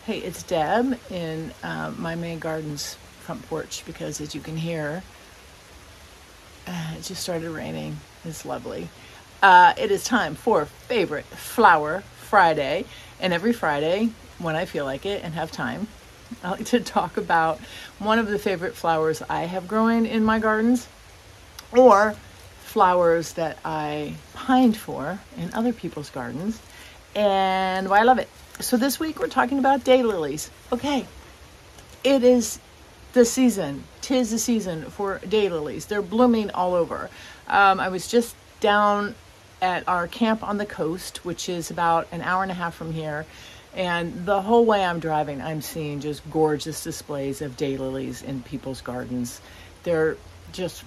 Hey, it's Deb in my Maine Garden's front porch because, as you can hear, it just started raining. It's lovely. It is time for Favorite Flower Friday. And every Friday, when I feel like it and have time, I like to talk about one of the favorite flowers I have growing in my gardens, or flowers that I pined for in other people's gardens, and why I love it. So this week we're talking about daylilies. Okay, it is the season. 'Tis the season for daylilies. They're blooming all over. I was just down at our camp on the coast, which is about an hour and a half from here, and the whole way I'm driving, I'm seeing just gorgeous displays of daylilies in people's gardens. They're just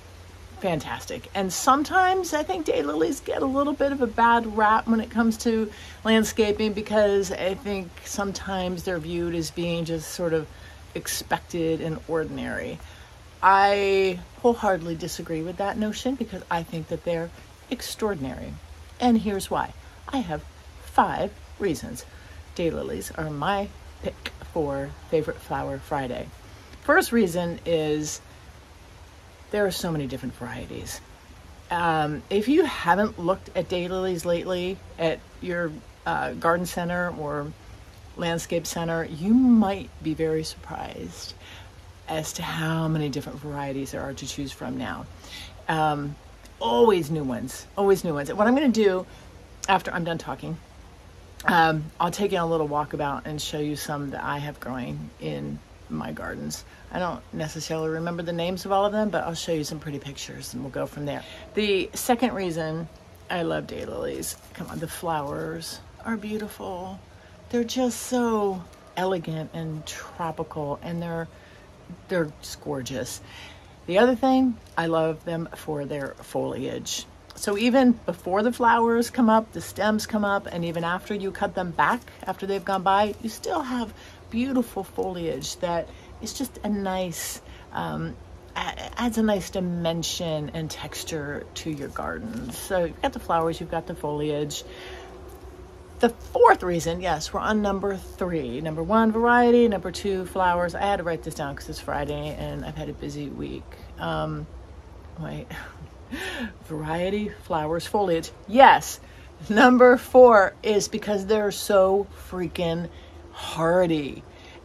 fantastic. And sometimes I think daylilies get a little bit of a bad rap when it comes to landscaping, because I think sometimes they're viewed as being just sort of expected and ordinary. I wholeheartedly disagree with that notion because I think that they're extraordinary. And here's why. I have 5 reasons daylilies are my pick for Favorite Flower Friday. First reason is there are so many different varieties. If you haven't looked at daylilies lately at your garden center or landscape center, you might be very surprised as to how many different varieties there are to choose from now. Always new ones, always new ones. What I'm going to do after I'm done talking, I'll take you on a little walkabout and show you some that I have growing in my gardens. I don't necessarily remember the names of all of them, but I'll show you some pretty pictures and we'll go from there. The second reason I love daylilies, come on, the flowers are beautiful. They're just so elegant and tropical, and they're just gorgeous. The other thing, I love them for their foliage. So even before the flowers come up, the stems come up, and even after you cut them back, after they've gone by, you still have beautiful foliage that is just a nice, adds a nice dimension and texture to your garden. So you've got the flowers, you've got the foliage. The fourth reason, yes, we're on number 3. Number 1, variety. Number 2, flowers. I had to write this down because it's Friday and I've had a busy week. Variety, flowers, foliage. Yes. Number 4 is because they're so freaking hardy.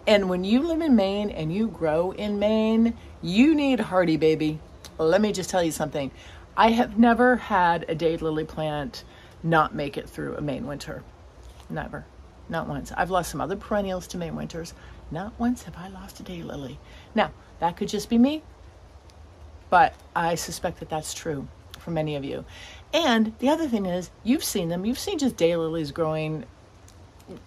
And when you live in Maine and you grow in Maine, you need hardy, baby. Let me just tell you something. I have never had a daylily plant not make it through a Maine winter. Never. Not once. I've lost some other perennials to Maine winters. Not once have I lost a daylily. Now, that could just be me, but I suspect that that's true for many of you. And the other thing is, you've seen them. You've seen just daylilies growing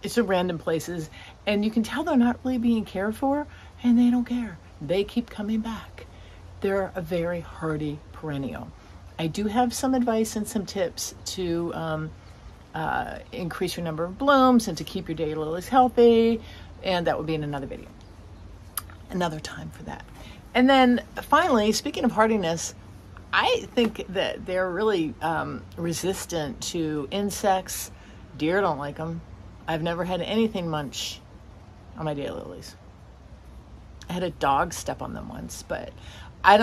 it's in random places, and you can tell they're not really being cared for, and they don't care. They keep coming back. They're a very hardy perennial. I do have some advice and some tips to increase your number of blooms and to keep your daylilies healthy, and that will be in another video. Another time for that. And then finally, speaking of hardiness, I think that they're really resistant to insects. Deer don't like them. I've never had anything munch on my daylilies. I had a dog step on them once, but I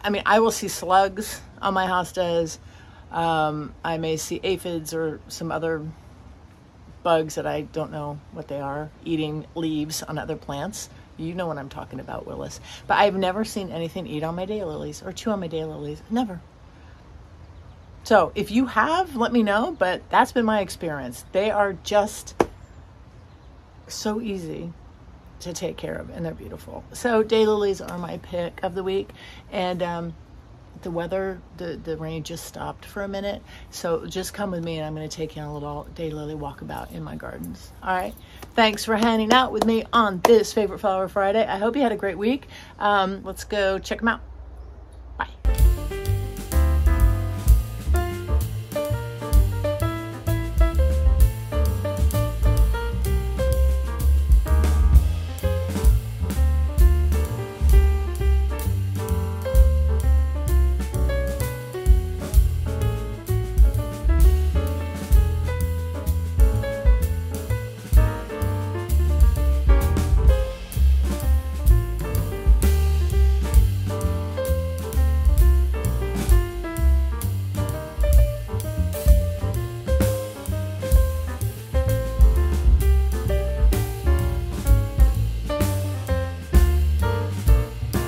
mean, I will see slugs on my hostas. I may see aphids or some other bugs that I don't know what they are, eating leaves on other plants. You know what I'm talking about, Willis. But I've never seen anything eat on my daylilies or chew on my daylilies. Never. So if you have, let me know, but that's been my experience. They are just so easy to take care of, and they're beautiful. So daylilies are my pick of the week, and the weather, the rain just stopped for a minute, so just come with me and I'm going to take you on a little daylily walkabout in my gardens. All right, thanks for hanging out with me on this Favorite Flower Friday. I hope you had a great week. Let's go check them out.